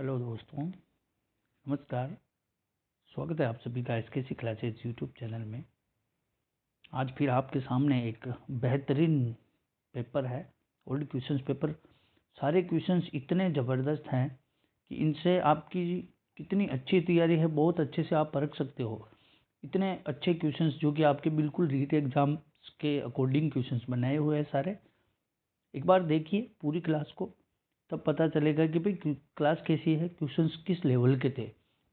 Hello दोस्तों, नमस्कार। स्वागत है आप सभी का एसकेसी क्लासेस यूट्यूब चैनल में। आज फिर आपके सामने एक बेहतरीन पेपर है, ओल्ड क्वेश्चंस पेपर। सारे क्वेश्चंस इतने ज़बरदस्त हैं कि इनसे आपकी कितनी अच्छी तैयारी है बहुत अच्छे से आप परख सकते हो। इतने अच्छे क्वेश्चंस जो कि आपके बिल्कुल रीट एग्जाम के अकॉर्डिंग क्वेश्चंस बनाए हुए हैं सारे। एक बार देखिए पूरी क्लास को, तब पता चलेगा कि भाई क्लास कैसी है, क्वेश्चंस किस लेवल के थे।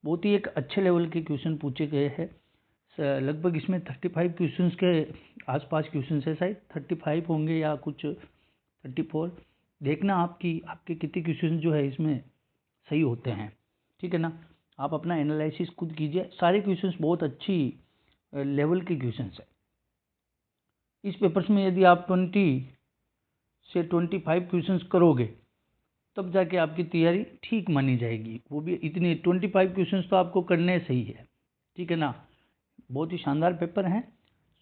बहुत ही एक अच्छे लेवल के क्वेश्चन पूछे गए हैं। लगभग इसमें 35 क्वेश्चंस के आसपास क्वेश्चन है, शायद 35 होंगे या कुछ 34। देखना आपके कितने क्वेश्चन जो है इसमें सही होते हैं, ठीक है ना। आप अपना एनालिसिस खुद कीजिए। सारे क्वेश्चंस बहुत अच्छी लेवल के क्वेश्चंस है। इस पेपर्स में यदि आप 20 से 25 क्वेश्चंस करोगे तब जाके आपकी तैयारी ठीक मानी जाएगी। वो भी इतनी 25 क्वेश्चंस तो आपको करने सही है, ठीक है ना। बहुत ही शानदार पेपर हैं।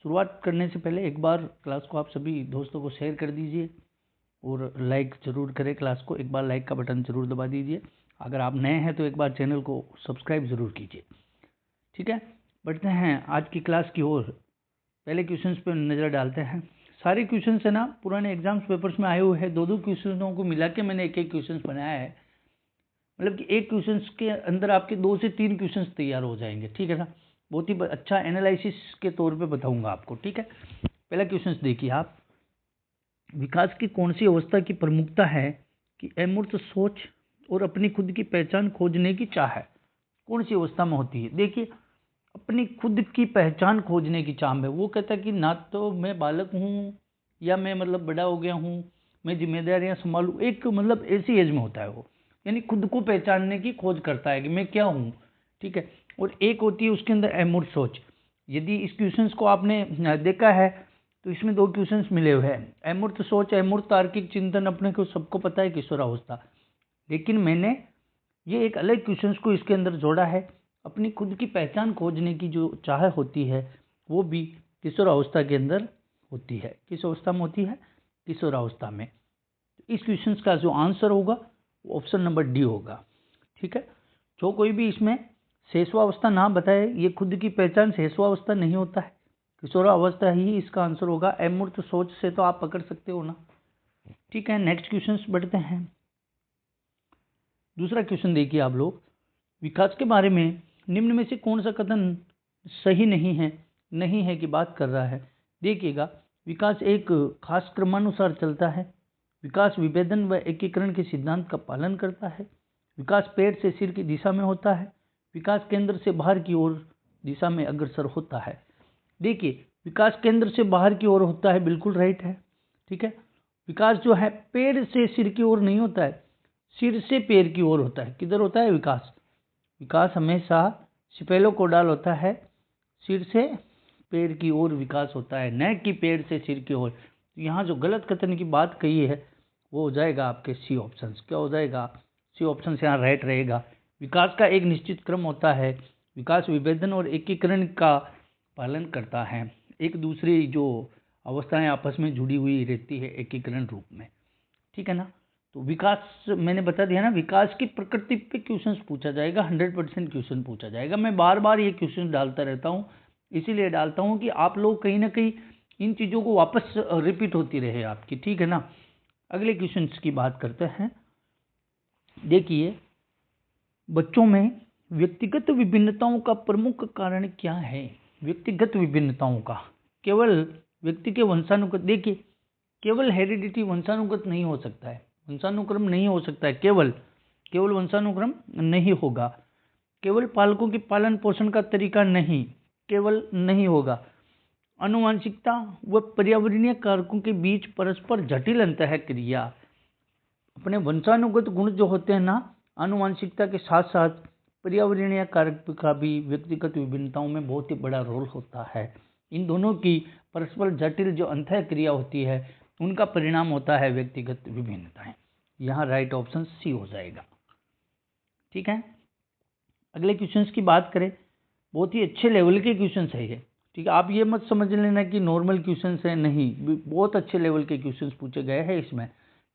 शुरुआत करने से पहले एक बार क्लास को आप सभी दोस्तों को शेयर कर दीजिए और लाइक ज़रूर करें क्लास को। एक बार लाइक का बटन ज़रूर दबा दीजिए। अगर आप नए हैं तो एक बार चैनल को सब्सक्राइब ज़रूर कीजिए, ठीक है। बढ़ते हैं आज की क्लास की ओर। पहले क्वेश्चंस पर नज़र डालते हैं। सारे क्वेश्चन है ना पुराने एग्जाम्स पेपर्स में आए हुए हैं। दो क्वेश्चनों को मिला के मैंने एक क्वेश्चन बनाया है। मतलब कि एक क्वेश्चन के अंदर आपके 2 से 3 क्वेश्चन तैयार हो जाएंगे, ठीक है ना। बहुत ही अच्छा एनालिसिस के तौर पे बताऊंगा आपको, ठीक है। पहला क्वेश्चन देखिए आप। विकास की कौन सी अवस्था की प्रमुखता है कि अमूर्त सोच और अपनी खुद की पहचान खोजने की चाह है। कौन सी अवस्था में होती है? देखिए, अपनी खुद की पहचान खोजने की चाह में। वो कहता है कि ना तो मैं बालक हूँ या मैं मतलब बड़ा हो गया हूँ, मैं जिम्मेदारियां संभालूँ। एक मतलब ऐसी एज में होता है वो, यानी खुद को पहचानने की खोज करता है कि मैं क्या हूँ, ठीक है। और एक होती है उसके अंदर अमूर्त सोच। यदि इस क्वेश्चंस को आपने देखा है तो इसमें 2 क्वेश्चंस मिले हुए हैं। अमूर्त सोच, अमूर्त तार्किक चिंतन अपने को सबको पता है किशोरावस्था। लेकिन मैंने ये एक अलग क्वेश्चंस को इसके अंदर जोड़ा है। अपनी खुद की पहचान खोजने की जो चाह होती है वो भी किशोरावस्था के अंदर होती है। किस अवस्था में होती है? किशोरावस्था में। इस क्वेश्चन का जो आंसर होगा वो ऑप्शन नंबर डी होगा, ठीक है। जो कोई भी इसमें शेषवावस्था ना बताए, ये खुद की पहचान शेषवावस्था नहीं होता है, किशोरावस्था ही इसका आंसर होगा। अमूर्त सोच से तो आप पकड़ सकते हो ना, ठीक है। नेक्स्ट क्वेश्चन बढ़ते हैं। दूसरा क्वेश्चन देखिए आप लोग। विकास के बारे में निम्न में से कौन सा कथन सही नहीं है की बात कर रहा है। देखिएगा, विकास एक खास क्रमानुसार चलता है। विकास विभेदन व एकीकरण के सिद्धांत का पालन करता है। विकास पेट से सिर की दिशा में होता है। विकास केंद्र से बाहर की ओर दिशा में अग्रसर होता है। देखिए, विकास केंद्र से बाहर की ओर होता है, बिल्कुल राइट है, ठीक है। विकास जो है पेड़ से सिर की ओर नहीं होता है, सिर से पैर की ओर होता है। किधर होता है विकास? विकास हमेशा स्पेलोकोडाल होता है, सिर से पैर की ओर विकास होता है, न कि पैर से सिर की ओर। यहाँ जो गलत कथन की बात कही है वो हो जाएगा आपके सी ऑप्शन। क्या हो जाएगा? सी ऑप्शन से यहाँ राइट रहेगा। विकास का एक निश्चित क्रम होता है। विकास विभेदन और एकीकरण का पालन करता है। एक दूसरी जो अवस्थाएं आपस में जुड़ी हुई रहती है एकीकरण रूप में, ठीक है ना। तो विकास मैंने बता दिया ना, विकास की प्रकृति पे क्वेश्चन पूछा जाएगा, 100% क्वेश्चन पूछा जाएगा। मैं बार बार ये क्वेश्चन डालता रहता हूँ, इसीलिए डालता हूँ कि आप लोग कहीं ना कहीं इन चीज़ों को वापस रिपीट होती रहे आपकी, ठीक है ना। अगले क्वेश्चन की बात करते हैं। देखिए, बच्चों में व्यक्तिगत विभिन्नताओं का प्रमुख कारण क्या है? व्यक्तिगत विभिन्नताओं का केवल व्यक्ति के वंशानुगत। देखिए, केवल हेरिडिटी वंशानुगत नहीं हो सकता है, वंशानुक्रम नहीं हो सकता है, केवल वंशानुक्रम नहीं होगा। केवल पालकों के पालन पोषण का तरीका केवल नहीं होगा। आनुवंशिकता व पर्यावरणीय कारकों के बीच परस्पर जटिल अंतः क्रिया। अपने वंशानुगत गुण जो होते हैं ना, आनुवंशिकता के साथ साथ पर्यावरणीय कारक का भी व्यक्तिगत विभिन्नताओं में बहुत ही बड़ा रोल होता है। इन दोनों की परस्पर जटिल जो अंतः क्रिया होती है उनका परिणाम होता है व्यक्तिगत विभिन्नताएं। यहाँ राइट ऑप्शन सी हो जाएगा, ठीक है। अगले क्वेश्चंस की बात करें, बहुत ही अच्छे लेवल के क्वेश्चंस है ये, ठीक है। आप ये मत समझ लेना कि नॉर्मल क्वेश्चंस है, नहीं, बहुत अच्छे लेवल के क्वेश्चंस पूछे गए हैं इसमें,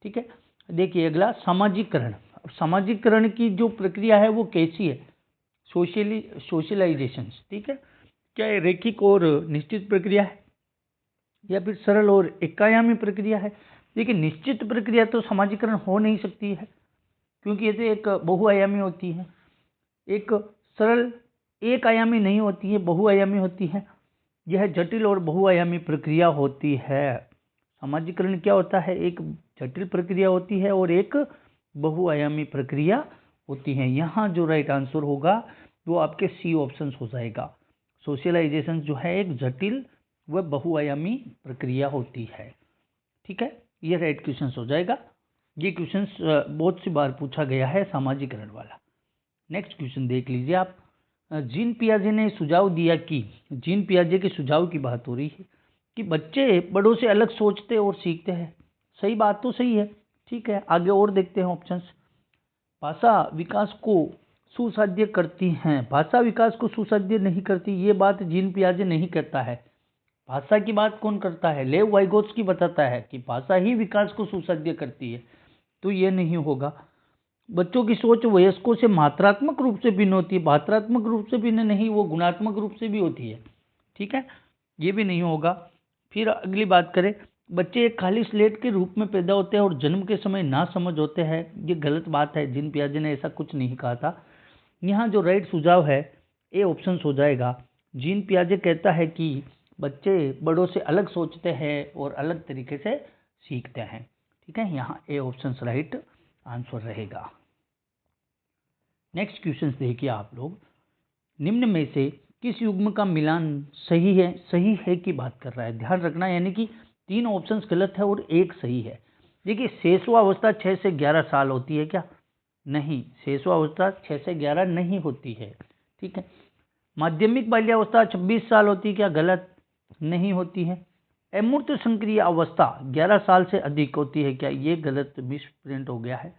ठीक है। देखिए अगला, सामाजिकरण। सामाजिकरण की जो प्रक्रिया है वो कैसी है? सोशलाइजेशन, ठीक है। क्या ये रैखिक और निश्चित प्रक्रिया है या फिर सरल और एकायामी प्रक्रिया है? देखिए, निश्चित प्रक्रिया तो सामाजिकरण हो नहीं सकती है, क्योंकि ये तो एक बहुआयामी होती है। एक सरल एक आयामी नहीं होती है, बहुआयामी होती है। यह जटिल और बहुआयामी प्रक्रिया होती है। सामाजिकरण क्या होता है? एक जटिल प्रक्रिया होती है और एक बहुआयामी प्रक्रिया होती है। यहाँ जो राइट आंसर होगा वो आपके सी ऑप्शन हो जाएगा। सोशलाइजेशन जो है एक जटिल व बहुआयामी प्रक्रिया होती है, ठीक है। ये राइट क्वेश्चन हो जाएगा। ये क्वेश्चन बहुत सी बार पूछा गया है, सामाजिकरण वाला। नेक्स्ट क्वेश्चन देख लीजिए आप। जीन पियाजे ने सुझाव दिया कि, जीन पियाजे के सुझाव की बात हो रही है कि बच्चे बड़ों से अलग सोचते और सीखते हैं। सही बात तो सही है, ठीक है। आगे और देखते हैं ऑप्शंस। भाषा विकास को सुसाध्य करती हैं। भाषा विकास को सुसाध्य नहीं करती, ये बात जीन पियाजे नहीं कहता है। भाषा की बात कौन करता है? लेव वाइगोत्स्की बताता है कि भाषा ही विकास को सुसाध्य करती है, तो ये नहीं होगा। बच्चों की सोच वयस्कों से मात्रात्मक रूप से भिन्न होती है। मात्रात्मक रूप से भिन्न नहीं, वो गुणात्मक रूप से भी होती है, ठीक है। ये भी नहीं होगा। फिर अगली बात करें, बच्चे एक खाली स्लेट के रूप में पैदा होते हैं और जन्म के समय ना समझ होते हैं। ये गलत बात है, जीन पियाजे ने ऐसा कुछ नहीं कहा था। यहाँ जो राइट सुझाव है ए ऑप्शन हो जाएगा। जीन पियाजे कहता है कि बच्चे बड़ों से अलग सोचते हैं और अलग तरीके से सीखते हैं, ठीक है। यहाँ ए ऑप्शन राइट आंसर रहेगा। नेक्स्ट क्वेश्चन देखिए आप लोग। निम्न में से किस युग्म का मिलान सही है? सही है की बात कर रहा है, ध्यान रखना। यानी कि 3 ऑप्शंस गलत है और 1 सही है। देखिए, शेषवावस्था 6 से 11 साल होती है क्या? नहीं, शेषवावस्था 6 से 11 नहीं होती है, ठीक है। माध्यमिक बाल्यावस्था 26 साल होती है क्या? गलत, नहीं होती है। अमूर्त संक्रिय अवस्था 11 साल से अधिक होती है क्या? ये गलत, मिसप्रिंट हो गया है।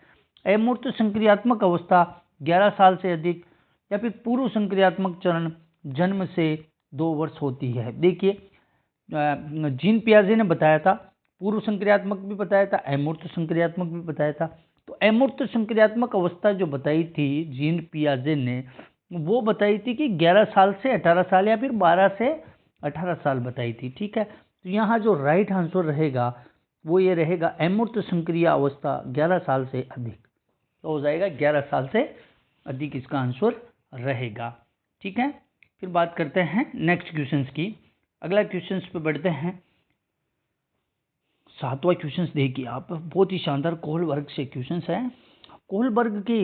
अमूर्त संक्रियात्मक अवस्था 11 साल से अधिक, या फिर पूर्व संक्रियात्मक चरण जन्म से 2 वर्ष होती है। देखिए, जीन पियाजे ने बताया था, पूर्व संक्रियात्मक भी बताया था, अमूर्त संक्रियात्मक भी बताया था। तो अमूर्त संक्रियात्मक अवस्था जो बताई थी जीन पियाजे ने, वो बताई थी कि 11 साल से 18 साल या फिर 12 से 18 साल बताई थी, ठीक है। तो यहाँ जो राइट आंसर रहेगा वो ये रहेगा, अमूर्त संक्रिय अवस्था 11 साल से अधिक। तो हो जाएगा 11 साल से अधिक इसका आंसर रहेगा, ठीक है। फिर बात करते हैं नेक्स्ट क्वेश्चंस की। अगला क्वेश्चंस पे बढ़ते हैं। 7वां क्वेश्चंस देखिए आप, बहुत ही शानदार कोहलबर्ग से क्वेश्चंस है। कोहलबर्ग के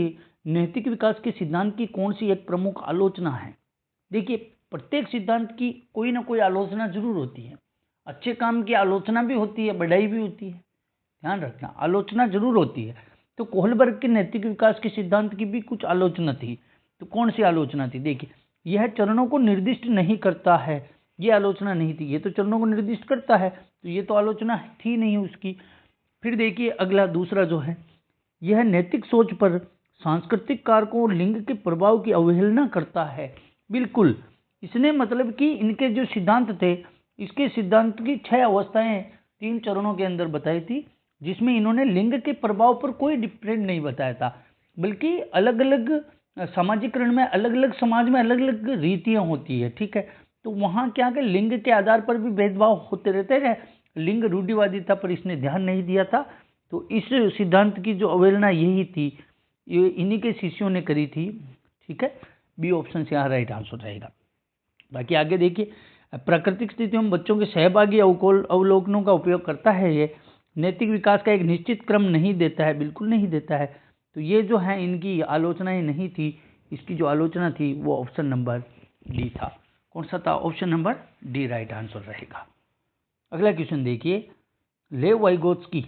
नैतिक विकास के सिद्धांत की कौन सी एक प्रमुख आलोचना है? देखिए, प्रत्येक सिद्धांत की कोई ना कोई आलोचना जरूर होती है। अच्छे काम की आलोचना भी होती है, बढ़ाई भी होती है, ध्यान रखना, आलोचना जरूर होती है। तो कोहलबर्ग के नैतिक विकास के सिद्धांत की भी कुछ आलोचना थी। तो कौन सी आलोचना थी? देखिए, यह चरणों को निर्दिष्ट नहीं करता है, ये आलोचना नहीं थी। ये तो चरणों को निर्दिष्ट करता है, तो ये तो आलोचना थी नहीं उसकी। फिर देखिए अगला दूसरा जो है, यह नैतिक सोच पर सांस्कृतिक कारकों और लिंग के प्रभाव की अवहेलना करता है। बिल्कुल, इसने मतलब कि इनके जो सिद्धांत थे, इसके सिद्धांत की 6 अवस्थाएं 3 चरणों के अंदर बताई थी, जिसमें इन्होंने लिंग के प्रभाव पर कोई डिफरेंट नहीं बताया था, बल्कि अलग अलग सामाजिकरण में, अलग अलग समाज में अलग अलग रीतियां होती है, ठीक है। तो वहाँ क्या कि लिंग के आधार पर भी भेदभाव होते रहते हैं। लिंग रूढ़िवादी था, पर इसने ध्यान नहीं दिया था। तो इस सिद्धांत की जो अवहेलना यही थी, ये इन्हीं के शिष्यों ने करी थी, ठीक है। बी ऑप्शन यहाँ राइट आंसर रहेगा। बाकी आगे देखिए, प्राकृतिक स्थितियों में बच्चों के सहभागी अवलोकनों का उपयोग करता है। ये नैतिक विकास का एक निश्चित क्रम नहीं देता है, बिल्कुल नहीं देता है। तो ये जो है इनकी आलोचनाएं नहीं थी, इसकी जो आलोचना थी वो ऑप्शन नंबर डी था। कौन सा था? Option number D right answer रहेगा। अगला क्वेश्चन देखिए, लेव वाइगोत्स्की,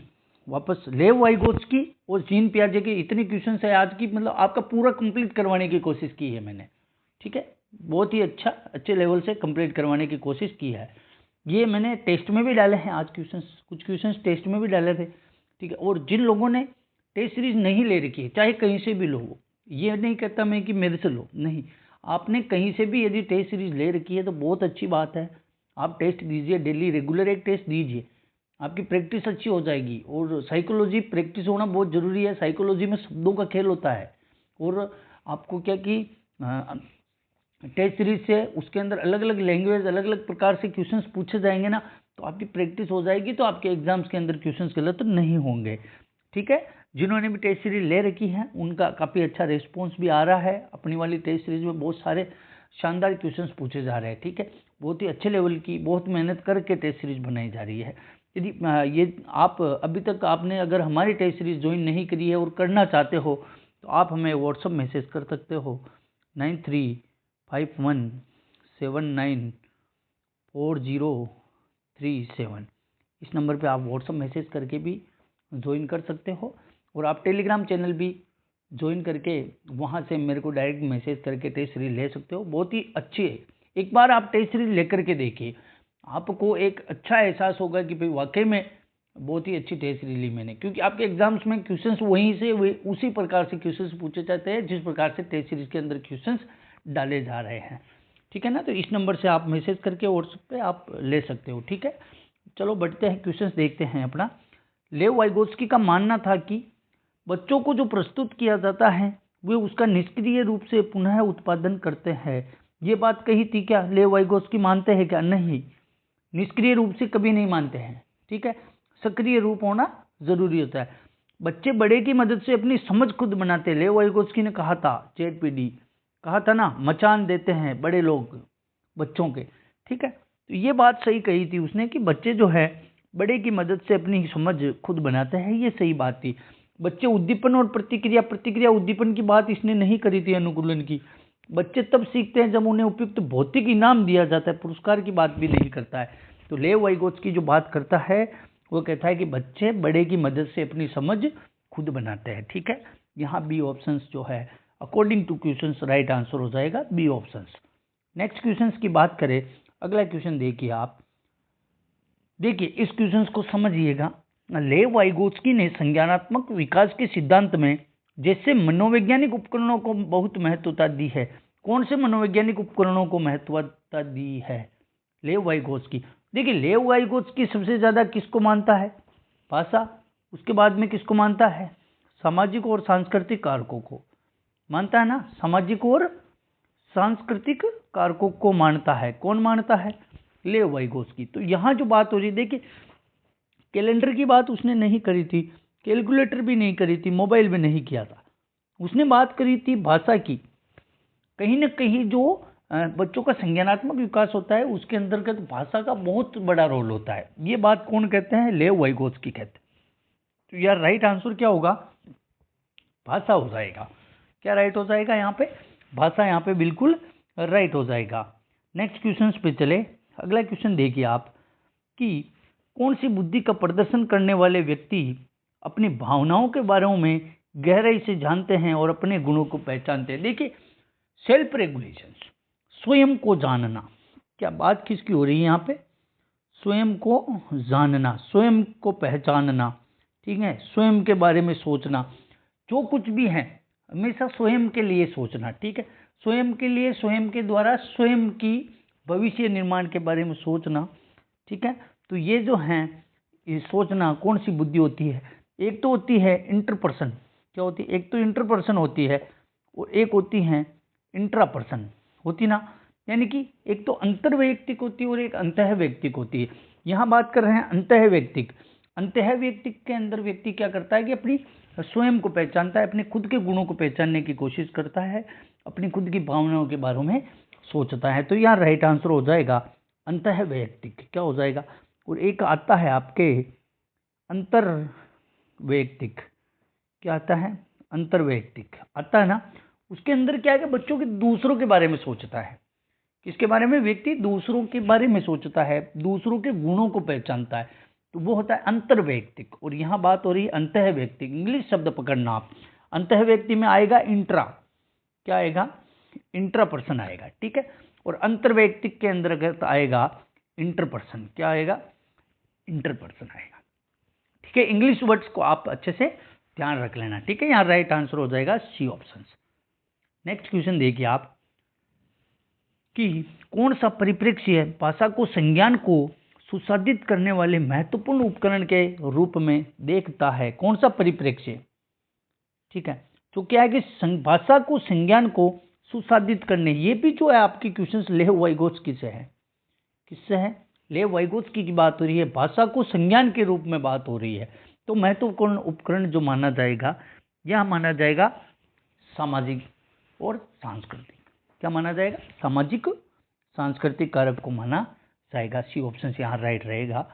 वापस लेव वाइगोत्स्की और जीन पियाजे के इतने क्वेश्चन है आज की, मतलब आपका पूरा कंप्लीट करवाने की कोशिश की है मैंने, ठीक है। बहुत ही अच्छे लेवल से कंप्लीट करवाने की कोशिश की है। ये मैंने टेस्ट में भी डाले हैं आज क्वेश्चंस, कुछ क्वेश्चंस टेस्ट में भी डाले थे, ठीक है। और जिन लोगों ने टेस्ट सीरीज नहीं ले रखी है, चाहे कहीं से भी लो, ये नहीं कहता मैं कि मेरे से लो, नहीं, आपने कहीं से भी यदि टेस्ट सीरीज ले रखी है तो बहुत अच्छी बात है। आप टेस्ट दीजिए, डेली रेगुलर एक टेस्ट दीजिए, आपकी प्रैक्टिस अच्छी हो जाएगी। और साइकोलॉजी प्रैक्टिस होना बहुत ज़रूरी है। साइकोलॉजी में शब्दों का खेल होता है, और आपको क्या कि टेस्ट सीरीज से उसके अंदर अलग अलग लैंग्वेज, अलग अलग प्रकार से क्वेश्चंस पूछे जाएंगे ना, तो आपकी प्रैक्टिस हो जाएगी, तो आपके एग्जाम्स के अंदर क्वेश्चंस गलत तो नहीं होंगे। ठीक है, जिन्होंने भी टेस्ट सीरीज ले रखी है उनका काफ़ी अच्छा रिस्पॉन्स भी आ रहा है। अपनी वाली टेस्ट सीरीज में बहुत सारे शानदार क्वेश्चंस पूछे जा रहे हैं। ठीक है, बहुत ही अच्छे लेवल की, बहुत मेहनत करके टेस्ट सीरीज बनाई जा रही है। यदि ये आप अभी तक आपने अगर हमारी टेस्ट सीरीज ज्वाइन नहीं करी है और करना चाहते हो, तो आप हमें व्हाट्सअप मैसेज कर सकते हो 9351794037। इस नंबर पे आप व्हाट्सअप मैसेज करके भी ज्वाइन कर सकते हो, और आप टेलीग्राम चैनल भी ज्वाइन करके वहाँ से मेरे को डायरेक्ट मैसेज करके टेस्ट सीरीज ले सकते हो। बहुत ही अच्छी है, एक बार आप टेस्ट सीरीज लेकर के देखिए, आपको एक अच्छा एहसास होगा कि भाई वाकई में बहुत ही अच्छी टेस्ट सीरीज ली मैंने। क्योंकि आपके एग्जाम्स में क्वेश्चंस वहीं से उसी प्रकार से क्वेश्चंस पूछे जाते हैं जिस प्रकार से टेस्ट सीरीज के अंदर क्वेश्चंस डाले जा रहे हैं। ठीक है ना, तो इस नंबर से आप मैसेज करके व्हाट्सएप पे आप ले सकते हो। ठीक है, चलो बढ़ते हैं, क्वेश्चंस देखते हैं अपना। लेव वाइगोत्स्की का मानना था कि बच्चों को जो प्रस्तुत किया जाता है वे उसका निष्क्रिय रूप से पुनः उत्पादन करते हैं। ये बात कही थी क्या? लेव वाइगोत्स्की मानते हैं क्या? नहीं, निष्क्रिय रूप से कभी नहीं मानते हैं। ठीक है, सक्रिय रूप होना जरूरी होता है। बच्चे बड़े की मदद से अपनी समझ खुद बनाते हैं। लेव वाइगोत्स्की ने कहा था, ZPD कहा था ना, मचान देते हैं बड़े लोग बच्चों के। ठीक है, तो ये बात सही कही थी उसने कि बच्चे जो है बड़े की मदद से अपनी समझ खुद बनाते हैं, ये सही बात थी। बच्चे उद्दीपन और प्रतिक्रिया उद्दीपन की बात इसने नहीं करी थी, अनुकूलन की। बच्चे तब सीखते हैं जब उन्हें उपयुक्त भौतिक इनाम दिया जाता है, पुरस्कार की बात भी नहीं करता है। तो लेव वाइगोत्स्की जो बात करता है वो कहता है कि बच्चे बड़े की मदद से अपनी समझ खुद बनाते हैं। ठीक है, यहाँ बी ऑप्शन जो है according two questions right answer हो जाएगा, बी ऑप्शन। नेक्स्ट क्वेश्चंस की बात करें, अगला क्वेश्चन देखिए आप। देखिए इस क्वेश्चन को समझिएगा। लेव वाइगोत्स्की ने संज्ञानात्मक विकास के सिद्धांत में जैसे मनोवैज्ञानिक उपकरणों को बहुत महत्वता दी है। कौन से मनोवैज्ञानिक उपकरणों को महत्वता दी है? लेव वाइगोत्स्की। देखिए लेव वाइगोत्स्की सबसे ज्यादा किसको मानता है? भाषा। उसके बाद में किसको मानता है? सामाजिक और सांस्कृतिक कारकों को मानता है ना, सामाजिक और सांस्कृतिक कारकों को मानता है। कौन मानता है? लेव वाइगोत्स्की। तो यहाँ जो बात हो रही है, देखिए कैलेंडर की बात उसने नहीं करी थी, कैलकुलेटर भी नहीं करी थी, मोबाइल भी नहीं किया था। उसने बात करी थी भाषा की। कहीं ना कहीं जो बच्चों का संज्ञानात्मक विकास होता है उसके अंतर्गत भाषा का बहुत बड़ा रोल होता है। ये बात कौन कहते हैं? लेव वाइगोत्स्की कहते हैं। तो यार राइट आंसर क्या होगा? भाषा हो जाएगा। क्या राइट हो जाएगा यहाँ पे? भाषा यहाँ पे बिल्कुल राइट हो जाएगा। नेक्स्ट क्वेश्चन पे चले। अगला क्वेश्चन देखिए आप कि कौन सी बुद्धि का प्रदर्शन करने वाले व्यक्ति अपनी भावनाओं के बारे में गहराई से जानते हैं और अपने गुणों को पहचानते हैं। देखिए सेल्फ रेगुलेशन, स्वयं को जानना। क्या बात किसकी हो रही है यहाँ पे? स्वयं को जानना, स्वयं को पहचानना। ठीक है, स्वयं के बारे में सोचना, जो कुछ भी है हमेशा स्वयं के लिए सोचना। ठीक है, स्वयं के लिए, स्वयं के द्वारा स्वयं की भविष्य निर्माण के बारे में सोचना। ठीक है, तो ये जो है ये सोचना कौन सी बुद्धि होती है? एक तो होती है इंटरपर्सन। क्या होती है? एक तो इंटरपर्सन होती है और एक होती है इंट्रापर्सन होती ना, यानी कि एक तो अंतर्वैयक्तिक होती है और एक अंतःवैयक्तिक होती है। यहाँ बात कर रहे हैं अंतःवैयक्तिक। अंतःवैयक्तिक के अंदर व्यक्ति क्या करता है कि अपनी स्वयं को पहचानता है, अपने खुद के गुणों को पहचानने की कोशिश करता है, अपनी खुद की भावनाओं के बारे में सोचता है। तो यहाँ राइट आंसर हो जाएगा अंतःवैयक्तिक। क्या हो जाएगा? और एक आता है आपके अंतर्वैयक्तिक। क्या आता है? अंतर्वैयक्तिक आता है ना। उसके अंदर क्या है कि बच्चों के दूसरों के बारे में सोचता है। किसके बारे में? व्यक्ति दूसरों के बारे में सोचता है, दूसरों के गुणों को पहचानता है, तो वो होता है अंतर्वैयक्तिक। और यहाँ बात हो रही है अंतःवैयक्तिक। इंग्लिश शब्द पकड़ना आप। अंतःवैयक्तिक में आएगा इंट्रा। क्या आएगा? इंट्रापर्सन आएगा। ठीक है, और अंतर्वैयक्तिक के अंतर्गत आएगा इंटरपर्सन। क्या आएगा? इंटरपर्सन आएगा। ठीक है, इंग्लिश वर्ड्स को आप अच्छे से ध्यान रख लेना। ठीक है, यहाँ राइट आंसर हो जाएगा सी ऑप्शन। नेक्स्ट क्वेश्चन देखिए आप कि कौन सा परिप्रेक्ष्य भाषा को संज्ञान को सुसाधित करने वाले महत्वपूर्ण उपकरण के रूप में देखता है। कौन सा परिप्रेक्ष्य? ठीक है, तो क्या है कि भाषा को संज्ञान को सुसाधित करने, ये भी जो है आपकी क्वेश्चंस लेव वाइगोत्स्की से है। किससे है? लेव वाइगोत्स्की की बात हो रही है, भाषा को संज्ञान के रूप में बात हो रही है। तो महत्वपूर्ण उपकरण जो माना जाएगा, यह माना जाएगा सामाजिक और सांस्कृतिक। क्या माना जाएगा? सामाजिक सांस्कृतिक कारक को माना जाएगा। सी ऑप्शन यहाँ राइट रहेगा।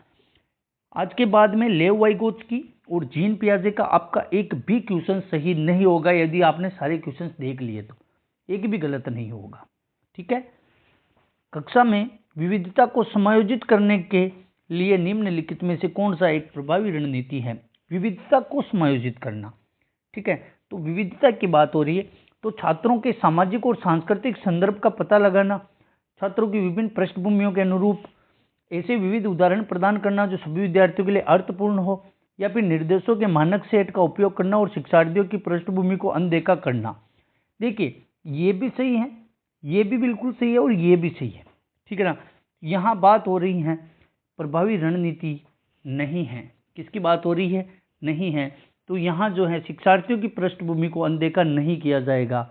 आज के बाद में लेव वाइगोत्स्की और जीन पियाजे का आपका एक भी क्वेश्चन सही नहीं होगा। यदि आपने सारे क्वेश्चंस देख लिए तो एक भी गलत नहीं होगा। ठीक है, कक्षा में विविधता को समायोजित करने के लिए निम्नलिखित में से कौन सा एक प्रभावी रणनीति है? विविधता को समायोजित करना। ठीक है, तो विविधता की बात हो रही है, तो छात्रों के सामाजिक और सांस्कृतिक संदर्भ का पता लगाना, छात्रों की विभिन्न पृष्ठभूमियों के अनुरूप ऐसे विविध उदाहरण प्रदान करना जो सभी विद्यार्थियों के लिए अर्थपूर्ण हो, या फिर निर्देशों के मानक सेट का उपयोग करना और शिक्षार्थियों की पृष्ठभूमि को अनदेखा करना। देखिए, ये भी सही है, ये भी बिल्कुल सही है और ये भी सही है। ठीक है ना, यहाँ बात हो रही है प्रभावी रणनीति नहीं है। किसकी बात हो रही है? नहीं है। तो यहाँ जो है शिक्षार्थियों की पृष्ठभूमि को अनदेखा नहीं किया जाएगा।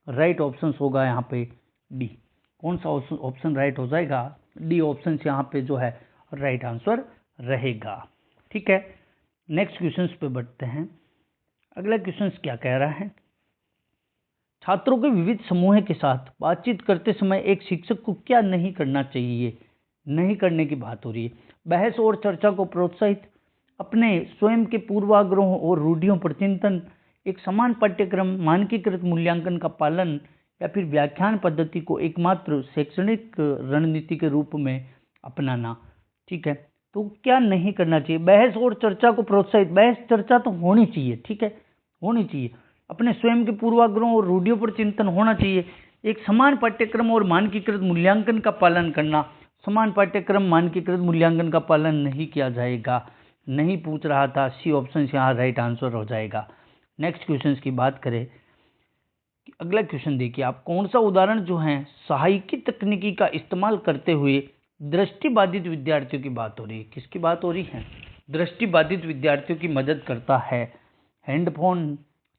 राइट ऑप्शन होगा यहाँ पे डी। कौन सा ऑप्शन राइट हो जाएगा? डी ऑप्शन यहाँ पे जो है राइट आंसर रहेगा। ठीक है, नेक्स्ट क्वेश्चन पे बढ़ते हैं। अगला क्वेश्चन क्या कह रहा है? छात्रों के विविध समूह के साथ बातचीत करते समय एक शिक्षक को क्या नहीं करना चाहिए? नहीं करने की बात हो रही है। बहस और चर्चा को प्रोत्साहित, अपने स्वयं के पूर्वाग्रहों और रूढ़ियों पर चिंतन, एक समान पाठ्यक्रम, मानकीकृत मूल्यांकन का पालन, या फिर व्याख्यान पद्धति को एकमात्र शैक्षणिक रणनीति के रूप में अपनाना। ठीक है, तो क्या नहीं करना चाहिए? बहस और चर्चा को प्रोत्साहित, बहस चर्चा तो होनी चाहिए। ठीक है, होनी चाहिए। अपने स्वयं के पूर्वाग्रहों और रूढ़ियों पर चिंतन होना चाहिए। एक समान पाठ्यक्रम और मानकीकृत मूल्यांकन का पालन करना, समान पाठ्यक्रम मानकीकृत मूल्यांकन का पालन नहीं किया जाएगा। नहीं पूछ रहा था, सी ऑप्शन यहाँ राइट आंसर हो जाएगा। नेक्स्ट क्वेश्चन की बात करें, अगला क्वेश्चन देखिए आप, कौन सा उदाहरण जो है सहायिकी तकनीकी का इस्तेमाल करते हुए दृष्टिबाधित विद्यार्थियों की बात हो रही है? किसकी बात हो रही है? दृष्टिबाधित विद्यार्थियों की मदद करता है। हैंडफोन,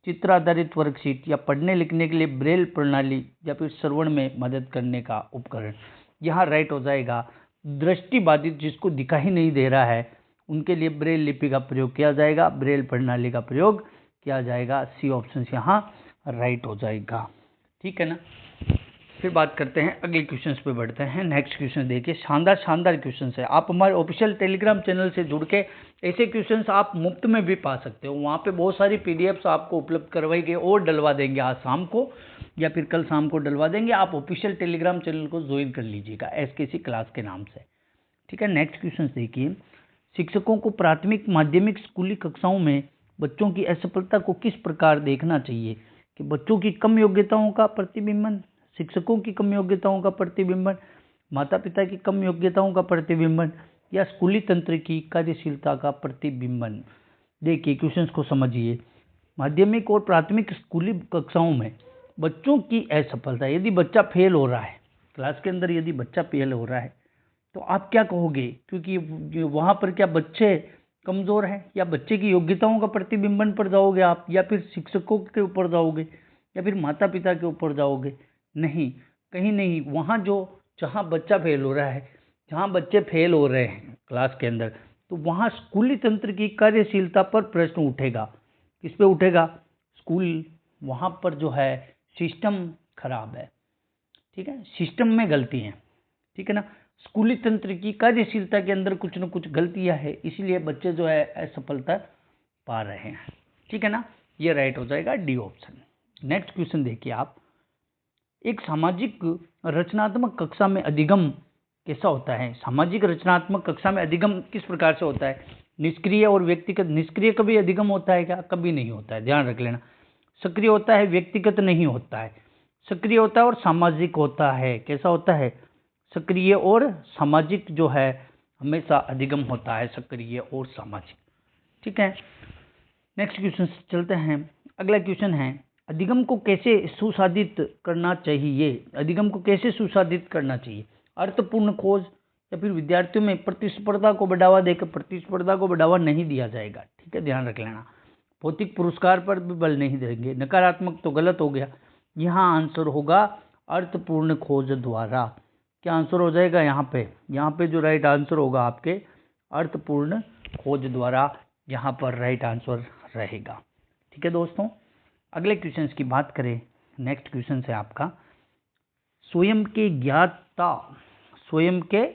चित्र आधारित वर्कशीट, या पढ़ने लिखने के लिए ब्रेल प्रणाली, या फिर श्रवण में मदद करने का उपकरण। यहाँ राइट हो जाएगा दृष्टिबाधित, जिसको दिखाई नहीं दे रहा है उनके लिए ब्रेल लिपि का प्रयोग किया जाएगा, ब्रेल प्रणाली का प्रयोग किया जाएगा। सी ऑप्शन यहाँ राइट हो जाएगा। ठीक है ना, फिर बात करते हैं अगले क्वेश्चंस पे बढ़ते हैं। नेक्स्ट क्वेश्चन देखिए, शानदार क्वेश्चन है। आप हमारे ऑफिशियल टेलीग्राम चैनल से जुड़ के ऐसे क्वेश्चंस आप मुफ्त में भी पा सकते हो। वहाँ पे बहुत सारी पीडीएफ्स आपको उपलब्ध करवाई गई और डलवा देंगे आज शाम को, या फिर कल शाम को डलवा देंगे। आप ऑफिशियल टेलीग्राम चैनल को ज्वाइन कर लीजिएगा SKC क्लास के नाम से। ठीक है, नेक्स्ट क्वेश्चन देखिए, शिक्षकों को प्राथमिक माध्यमिक स्कूली कक्षाओं में बच्चों की असफलता को किस प्रकार देखना चाहिए? कि बच्चों की कम योग्यताओं का प्रतिबिंबन, शिक्षकों की कम योग्यताओं का प्रतिबिंबन, माता पिता की कम योग्यताओं का प्रतिबिंबन, या स्कूली तंत्र की कार्यशीलता का प्रतिबिंबन। देखिए क्वेश्चंस को समझिए। माध्यमिक और प्राथमिक स्कूली कक्षाओं में बच्चों की असफलता, यदि बच्चा फेल हो रहा है क्लास के अंदर, यदि बच्चा फेल हो रहा है तो आप क्या कहोगे? क्योंकि वहाँ पर क्या बच्चे कमज़ोर हैं, या बच्चे की योग्यताओं का प्रतिबिंबन पर जाओगे आप, या फिर शिक्षकों के ऊपर जाओगे, या फिर माता पिता के ऊपर जाओगे? नहीं, कहीं नहीं। वहाँ जहाँ बच्चा फेल हो रहा है, जहाँ बच्चे फेल हो रहे हैं क्लास के अंदर, तो वहाँ स्कूली तंत्र की कार्यशीलता पर प्रश्न उठेगा। किस पे उठेगा? स्कूल, वहाँ पर जो है सिस्टम खराब है। ठीक है, सिस्टम में गलती है। ठीक है ना, स्कूली तंत्र की कार्यशीलता के अंदर कुछ न कुछ गलतियां है, इसलिए बच्चे जो है असफलता पा रहे हैं। ठीक है ना, ये राइट हो जाएगा डी ऑप्शन। नेक्स्ट क्वेश्चन देखिए आप, एक सामाजिक रचनात्मक कक्षा में अधिगम कैसा होता है? सामाजिक रचनात्मक कक्षा में अधिगम किस प्रकार से होता है? निष्क्रिय और व्यक्तिगत। निष्क्रिय कभी अधिगम होता है क्या? कभी नहीं होता है, ध्यान रख लेना। सक्रिय होता है, व्यक्तिगत नहीं होता है। सक्रिय होता है और सामाजिक होता है। कैसा होता है? सक्रिय और सामाजिक जो है हमेशा अधिगम होता है, सक्रिय और सामाजिक। ठीक है, नेक्स्ट क्वेश्चन चलते हैं। अगला क्वेश्चन है, अधिगम को कैसे सुसाधित करना चाहिए? अधिगम को कैसे सुसाधित करना चाहिए? अर्थपूर्ण खोज, या फिर विद्यार्थियों में प्रतिस्पर्धा को बढ़ावा देकर प्रतिस्पर्धा को बढ़ावा नहीं दिया जाएगा। ठीक है, ध्यान रख लेना। भौतिक पुरस्कार पर भी बल नहीं देंगे। नकारात्मक तो गलत हो गया। यहाँ आंसर होगा अर्थपूर्ण खोज द्वारा। क्या आंसर हो जाएगा यहाँ पे जो राइट आंसर होगा आपके अर्थपूर्ण खोज द्वारा, यहाँ पर राइट आंसर रहेगा। ठीक है दोस्तों, अगले क्वेश्चन की बात करें। नेक्स्ट क्वेश्चन है आपका, स्वयं के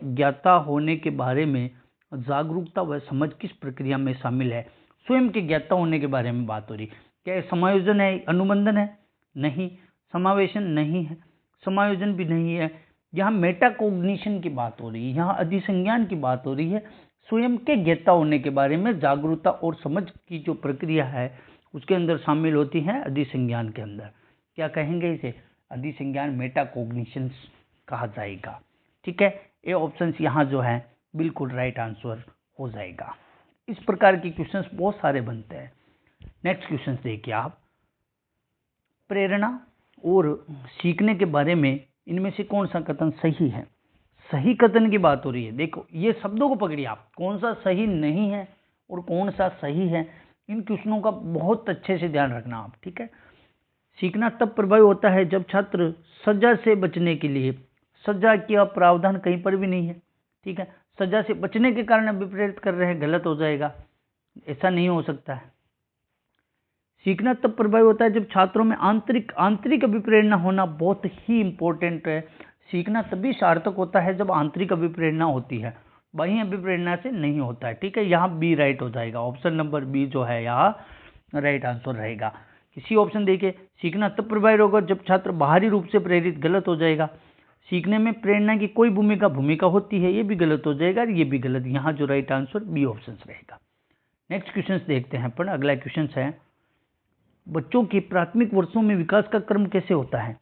ज्ञाता होने के बारे में जागरूकता व समझ किस प्रक्रिया में शामिल है। स्वयं के ज्ञाता होने के बारे में बात हो रही। क्या समायोजन है, अनुबंधन है? नहीं। समावेशन नहीं है, समायोजन भी नहीं है। यहाँ मेटाकोग्निशन की बात हो रही है, यहाँ अधिसंज्ञान की बात हो रही है। स्वयं के ज्ञाता होने के बारे में जागरूकता और समझ की जो प्रक्रिया है उसके अंदर शामिल होती है अधिसंज्ञान के अंदर। क्या कहेंगे इसे? अधिसंज्ञान, मेटाकोग्निशन कहा जाएगा। ठीक है, ये ऑप्शन यहाँ जो है बिल्कुल राइट आंसर हो जाएगा। इस प्रकार के क्वेश्चंस बहुत सारे बनते हैं। नेक्स्ट क्वेश्चन देखिए आप, प्रेरणा और सीखने के बारे में इनमें से कौन सा कथन सही है? सही कथन की बात हो रही है। देखो ये शब्दों को पकड़िए आप, कौन सा सही नहीं है और कौन सा सही है, इन क्वेश्चनों का बहुत अच्छे से ध्यान रखना आप। ठीक है, सीखना तब प्रभावी होता है जब छात्र सजा से बचने के लिए, सजा का प्रावधान कहीं पर भी नहीं है। ठीक है, सजा से बचने के कारण विपरीत कर रहे हैं, गलत हो जाएगा, ऐसा नहीं हो सकता है। सीखना तब प्रभावी होता है जब छात्रों में आंतरिक अभिप्रेरणा होना बहुत ही इंपॉर्टेंट है। सीखना तभी सार्थक होता है जब आंतरिक अभिप्रेरणा होती है, बाह्य अभिप्रेरणा से नहीं होता है। ठीक है, यहाँ बी राइट हो जाएगा। ऑप्शन नंबर बी जो है यहाँ राइट आंसर रहेगा। किसी ऑप्शन देखिए, सीखना तब प्रभावी होगा जब छात्र बाहरी रूप से प्रेरित, गलत हो जाएगा। सीखने में प्रेरणा की कोई भूमिका होती है, ये भी गलत हो जाएगा, ये भी गलत। यहाँ जो राइट आंसर बी ऑप्शन रहेगा। नेक्स्ट क्वेश्चन देखते हैं अपन। अगला क्वेश्चन है, बच्चों के प्राथमिक वर्षों में विकास का क्रम कैसे होता है?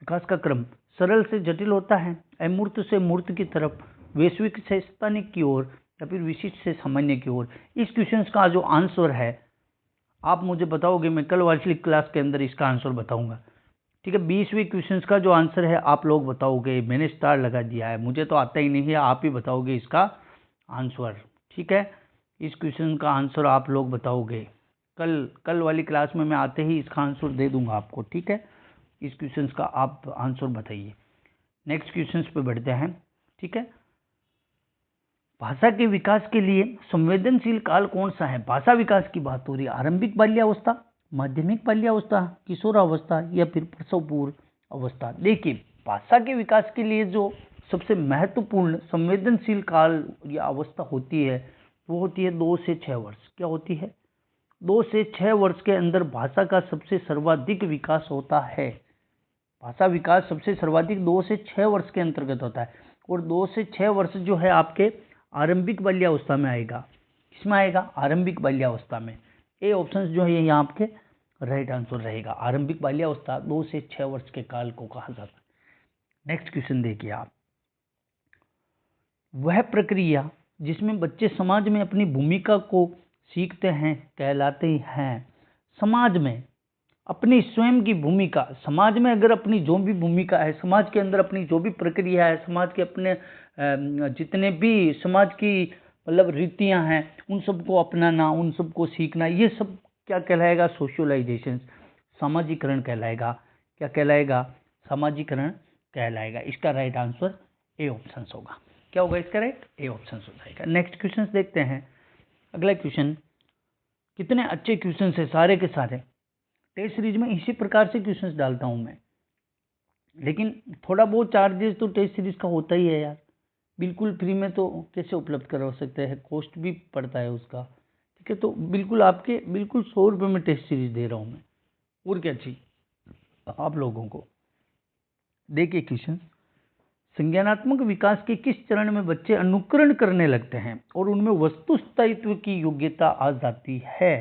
विकास का क्रम सरल से जटिल होता है, अमूर्त से मूर्त की तरफ, वैश्विक से स्थानिक की ओर, या फिर विशिष्ट से सामान्य की ओर। इस क्वेश्चन का जो आंसर है आप मुझे बताओगे, मैं कल वाली क्लास के अंदर इसका आंसर बताऊंगा। ठीक है, 20वें क्वेश्चन का जो आंसर है आप लोग बताओगे। मैंने स्टार लगा दिया है, मुझे तो आता ही नहीं है, आप ही बताओगे इसका आंसर। ठीक है, इस क्वेश्चन का आंसर आप लोग बताओगे। कल वाली क्लास में मैं आते ही इसका आंसर दे दूंगा आपको। ठीक है, इस क्वेश्चन का आप आंसर बताइए। नेक्स्ट क्वेश्चन पे बढ़ते हैं। ठीक है, भाषा के विकास के लिए संवेदनशील काल कौन सा है? भाषा विकास की बात हो रही है। आरंभिक बाल्यावस्था, माध्यमिक बाल्यावस्था, किशोरावस्था, या फिर प्रसव पूर्व अवस्था। देखिए, भाषा के विकास के लिए जो सबसे महत्वपूर्ण संवेदनशील काल या अवस्था होती है वो होती है 2 से 6 वर्ष। क्या होती है? 2 से 6 वर्ष के अंदर भाषा का सबसे सर्वाधिक विकास होता है। भाषा विकास सबसे सर्वाधिक 2 से 6 वर्ष के अंतर्गत होता है। और 2 से 6 वर्ष जो है आपके आरंभिक बाल्यावस्था में आएगा। किसमें आएगा? आरंभिक बाल्यावस्था में। ए ऑप्शन जो है यहाँ आपके राइट आंसर रहेगा। आरंभिक बाल्यावस्था 2 से 6 वर्ष के काल को कहा जाता है। नेक्स्ट क्वेश्चन देखिए आप, वह प्रक्रिया जिसमें बच्चे समाज में अपनी भूमिका को सीखते हैं कहलाते हैं। समाज में अपनी स्वयं की भूमिका, समाज में अगर अपनी जो भी भूमिका है, समाज के अंदर अपनी जो भी प्रक्रिया है, समाज के अपने जितने भी समाज की मतलब रीतियां हैं उन सबको अपनाना, उन सबको सीखना, ये सब क्या कहलाएगा? सोशलाइजेशन, सामाजिकरण कहलाएगा। क्या कहलाएगा? सामाजिकरण कहलाएगा। इसका राइट आंसर ए ऑप्शन होगा। क्या होगा इसका राइट? ए ऑप्शन हो जाएगा। नेक्स्ट क्वेश्चन देखते हैं। अगला क्वेश्चन, कितने अच्छे क्वेश्चन है सारे के सारे। टेस्ट सीरीज में इसी प्रकार से क्वेश्चंस डालता हूं मैं, लेकिन थोड़ा बहुत चार्जेस तो टेस्ट सीरीज का होता ही है यार। बिल्कुल फ्री में तो कैसे उपलब्ध करवा सकते हैं, कॉस्ट भी पड़ता है उसका। ठीक है, तो बिल्कुल आपके बिल्कुल 100 रुपये में टेस्ट सीरीज दे रहा हूं मैं, और क्या चाहिए आप लोगों को। देखिए क्वेश्चन, संज्ञानात्मक विकास के किस चरण में बच्चे अनुकरण करने लगते हैं और उनमें वस्तु स्थायित्व की योग्यता आ जाती है?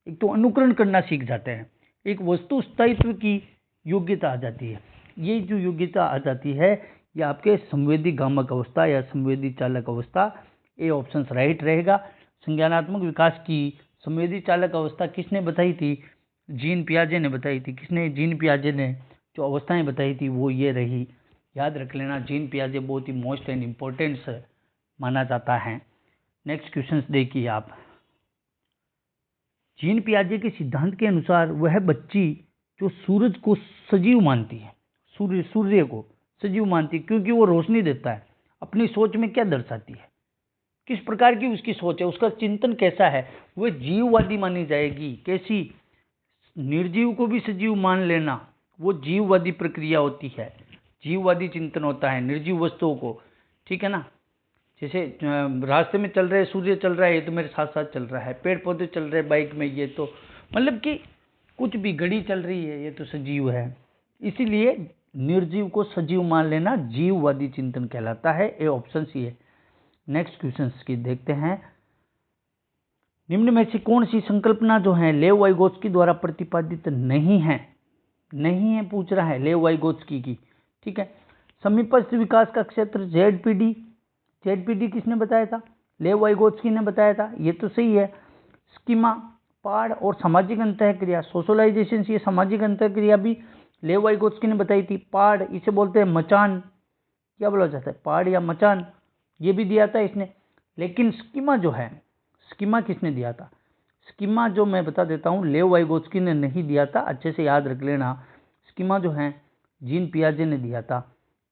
एक तो अनुकरण करना सीख जाते हैं, एक वस्तु स्थायित्व की योग्यता आ जाती है। ये जो योग्यता आ जाती है ये आपके संवेदी गामक अवस्था या संवेदी चालक अवस्था। ए ऑप्शन राइट रहेगा। संज्ञानात्मक विकास की संवेदी चालक अवस्था किसने बताई थी? जीन पियाजे ने बताई थी। किसने? जीन पियाजे ने जो अवस्थाएं बताई थी वो ये रही। याद रख लेना, जीन पियाजे बहुत ही मोस्ट एंड इम्पोर्टेंट माना जाता है। नेक्स्ट क्वेश्चन देखिए आप। जीन पियाजे के सिद्धांत के अनुसार वह बच्ची जो सूरज को सजीव मानती है, सूर्य को सजीव मानती है क्योंकि वो रोशनी देता है, अपनी सोच में क्या दर्शाती है, किस प्रकार की उसकी सोच है, उसका चिंतन कैसा है, वह जीववादी मानी जाएगी। कैसी? निर्जीव को भी सजीव मान लेना, वो जीववादी प्रक्रिया होती है, जीववादी चिंतन होता है निर्जीव वस्तुओं को, ठीक है ना। जैसे रास्ते में चल रहे, सूर्य चल रहा है, ये तो मेरे साथ साथ चल रहा है, पेड़ पौधे चल रहे बाइक में, ये तो मतलब कि कुछ भी, घड़ी चल रही है, ये तो सजीव है। इसीलिए निर्जीव को सजीव मान लेना जीववादी चिंतन कहलाता है। ए ऑप्शन सी है। नेक्स्ट क्वेश्चन की देखते हैं। निम्न में से कौन सी संकल्पना जो है लेव वाइगोत्स्की द्वारा प्रतिपादित नहीं है पूछ रहा है, लेव वाइगोत्स्की की, ठीक है। समीपस्थ विकास का क्षेत्र जेडपीडी किसने बताया था? लेव वाइगोत्स्की ने बताया था, ये तो सही है। स्कीमा, पाड़ और सामाजिक अंतःक्रिया, सोशलाइजेशन, ये सामाजिक अंतःक्रिया भी लेव वाइगोत्स्की ने बताई थी। पाड़, इसे बोलते हैं मचान, क्या बोला जाता है, पाड़ या मचान, ये भी दिया था इसने। लेकिन स्कीमा जो है, स्कीमा किसने दिया था? स्कीमा जो मैं बता देता हूँ, लेव वाइगोत्स्की ने नहीं दिया था, अच्छे से याद रख लेना। स्कीमा जो है जीन पियाजे ने दिया था।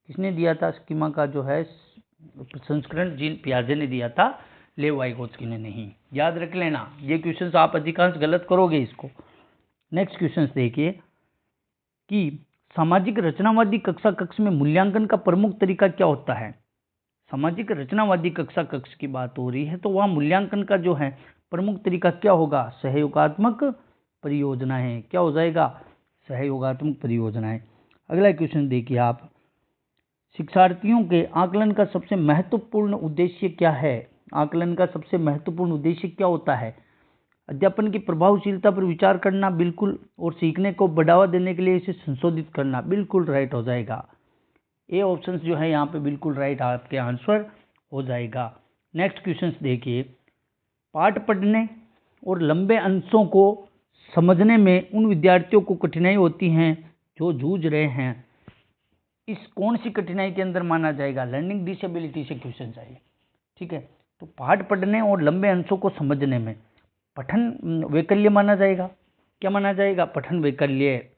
किसने दिया था? स्कीमा का जो है संस्करण जीन पियाजे ने दिया था, लेव वाइगोत्स्की ने नहीं। याद रख लेना, ये क्वेश्चंस आप अधिकांश गलत करोगे इसको। नेक्स्ट क्वेश्चन देखिए कि सामाजिक रचनावादी कक्षा कक्ष में मूल्यांकन का प्रमुख तरीका क्या होता है? सामाजिक रचनावादी कक्षा कक्ष की बात हो रही है, तो वहां मूल्यांकन का जो है प्रमुख तरीका क्या होगा? सहयोगात्मक परियोजनाएं। क्या हो जाएगा? सहयोगात्मक परियोजनाएं। अगला क्वेश्चन देखिए आप। शिक्षार्थियों के आकलन का सबसे महत्वपूर्ण उद्देश्य क्या है? आकलन का सबसे महत्वपूर्ण उद्देश्य क्या होता है? अध्यापन की प्रभावशीलता पर विचार करना, बिल्कुल, और सीखने को बढ़ावा देने के लिए इसे संशोधित करना, बिल्कुल राइट हो जाएगा। ए ऑप्शन जो है यहाँ पे बिल्कुल राइट आपके आंसर हो जाएगा। नेक्स्ट क्वेश्चन देखिए। पाठ पढ़ने और लंबे अंशों को समझने में उन विद्यार्थियों को कठिनाई होती हैं जो जूझ रहे हैं, इस कौन सी कठिनाई के अंदर माना जाएगा? लर्निंग डिसेबिलिटी से क्वेश्चन चाहिए, ठीक है। तो पाठ पढ़ने और लंबे अंशों को समझने में पठन वैकल्य माना जाएगा। क्या माना जाएगा? पठन वैकल्य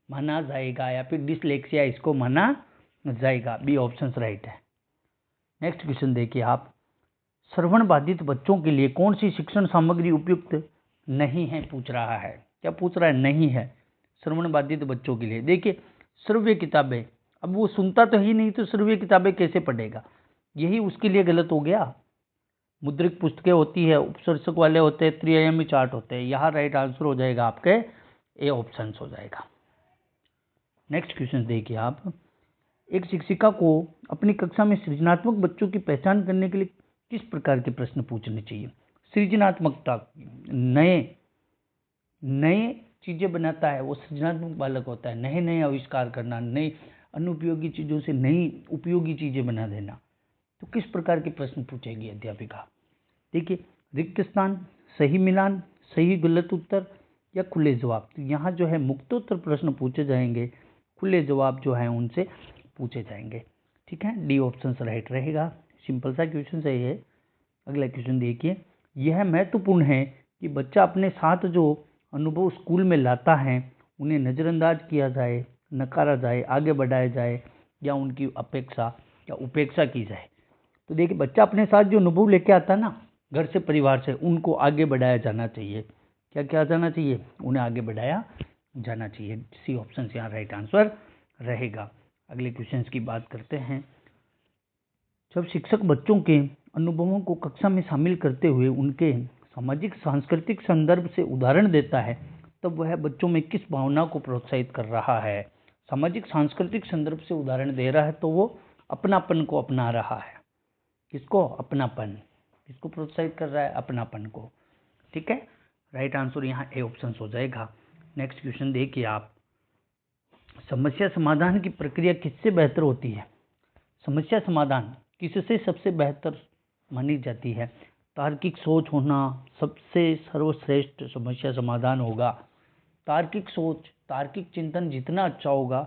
माना जाएगा, या फिर डिसलेक्सिया इसको माना जाएगा। बी ऑप्शन राइट है। नेक्स्ट क्वेश्चन देखिए आप। श्रवण बाधित बच्चों के लिए कौन सी शिक्षण सामग्री उपयुक्त नहीं है पूछ रहा है। क्या पूछ रहा है? नहीं है श्रवण बाधित बच्चों के लिए। देखिए श्रव्य किताबें, अब वो सुनता तो ही नहीं, तो श्रव्य किताबें कैसे पढ़ेगा? यही उसके लिए गलत हो गया। मुद्रित पुस्तकें होती है, उपशीर्षक वाले होते हैं, त्रिआयामी चार्ट होते हैं। यहाँ राइट आंसर हो जाएगा आपके ए ऑप्शन हो जाएगा। नेक्स्ट क्वेश्चन देखिए आप। एक शिक्षिका को अपनी कक्षा में सृजनात्मक बच्चों की पहचान करने के लिए किस प्रकार के प्रश्न पूछने चाहिए? सृजनात्मकता, नए चीजें बनाता है वो सृजनात्मक बालक होता है। नए नए आविष्कार करना, नई अनुपयोगी चीजों से नई उपयोगी चीजें बना देना। तो किस प्रकार के प्रश्न पूछेगी अध्यापिका? देखिए रिक्त स्थान, सही मिलान, सही गलत उत्तर या खुले जवाब। तो यहाँ जो है मुक्तोत्तर प्रश्न पूछे जाएंगे, खुले जवाब जो है उनसे पूछे जाएंगे, ठीक है। डी ऑप्शन राइट रहेगा। सिंपल सा क्वेश्चन है ये। अगला क्वेश्चन देखिए। यह महत्वपूर्ण है कि बच्चा अपने साथ जो अनुभव स्कूल में लाता है उन्हें नज़रअंदाज किया जाए, नकारा जाए, आगे बढ़ाया जाए, या उनकी अपेक्षा या उपेक्षा की जाए। तो देखिए बच्चा अपने साथ जो अनुभव लेके आता है ना, घर से, परिवार से, उनको आगे बढ़ाया जाना चाहिए। क्या क्या जाना चाहिए? उन्हें आगे बढ़ाया जाना चाहिए। सी ऑप्शन यहाँ राइट आंसर रहेगा। अगले क्वेश्चन की बात करते हैं। जब शिक्षक बच्चों के अनुभवों को कक्षा में शामिल करते हुए उनके सामाजिक सांस्कृतिक संदर्भ से उदाहरण देता है, तब वह बच्चों में किस भावना को प्रोत्साहित कर रहा है? सामाजिक सांस्कृतिक संदर्भ से उदाहरण दे रहा है तो वो अपनापन को अपना रहा है। किसको? अपनापन। किसको प्रोत्साहित कर रहा है? अपनापन को, ठीक है। राइट आंसर यहाँ ए ऑप्शन हो जाएगा। नेक्स्ट क्वेश्चन देखिए आप। समस्या समाधान की प्रक्रिया किससे बेहतर होती है? समस्या समाधान किससे सबसे बेहतर मानी जाती है? तार्किक सोच होना सबसे सर्वश्रेष्ठ समस्या समाधान होगा। तार्किक सोच, तार्किक चिंतन जितना अच्छा होगा,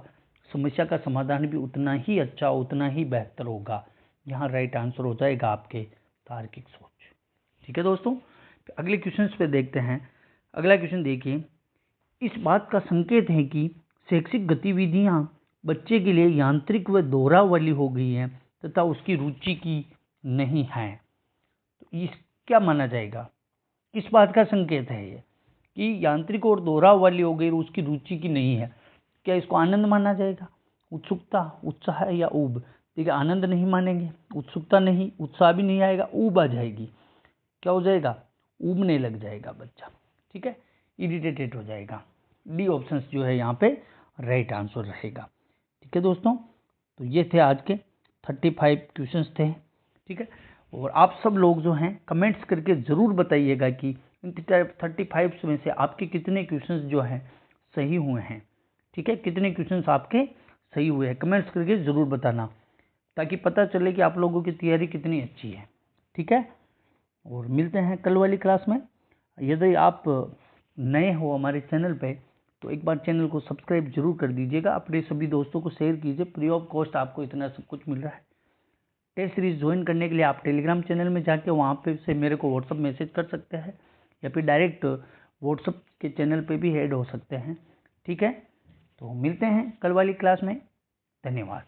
समस्या का समाधान भी उतना ही अच्छा, उतना ही बेहतर होगा। यहाँ राइट आंसर हो जाएगा आपके तार्किक सोच। ठीक है दोस्तों, अगले क्वेश्चन पे देखते हैं। अगला क्वेश्चन देखिए, इस बात का संकेत है कि शैक्षिक गतिविधियां बच्चे के लिए यांत्रिक व दोहरावली हो गई हैं तथा उसकी रुचि की नहीं है। तो इस क्या माना जाएगा, किस बात का संकेत है ये कि यांत्रिक और दोहरावली हो गई और उसकी रुचि की नहीं है? क्या इसको आनंद माना जाएगा, उत्सुकता, उत्साह या ऊब? ठीक है, आनंद नहीं मानेंगे, उत्सुकता नहीं, उत्साह भी नहीं आएगा, ऊब आ जाएगी। क्या हो जाएगा, ऊबने लग जाएगा बच्चा। ठीक है, इरिटेटेड हो जाएगा। डी ऑप्शन जो है यहाँ पे राइट आंसर रहेगा। ठीक है दोस्तों, तो ये थे आज के 35 क्वेश्चंस थे। ठीक है, और आप सब लोग जो हैं कमेंट्स करके ज़रूर बताइएगा कि इन 35 में से आपके कितने क्वेश्चंस जो हैं सही हुए हैं। ठीक है, कितने क्वेश्चंस आपके सही हुए हैं, कमेंट्स करके ज़रूर बताना, ताकि पता चले कि आप लोगों की तैयारी कितनी अच्छी है। ठीक है, और मिलते हैं कल वाली क्लास में। यदि आप नए हो हमारे चैनल पे तो एक बार चैनल को सब्सक्राइब जरूर कर दीजिएगा, अपने सभी दोस्तों को शेयर कीजिए, फ्री ऑफ कॉस्ट आपको इतना सब कुछ मिल रहा है। टेस्ट सीरीज ज्वाइन करने के लिए आप टेलीग्राम चैनल में जाके वहाँ पे से मेरे को व्हाट्सअप मैसेज कर सकते हैं, या फिर डायरेक्ट व्हाट्सअप के चैनल पे भी ऐड हो सकते हैं। ठीक है, तो मिलते हैं कल वाली क्लास में। धन्यवाद।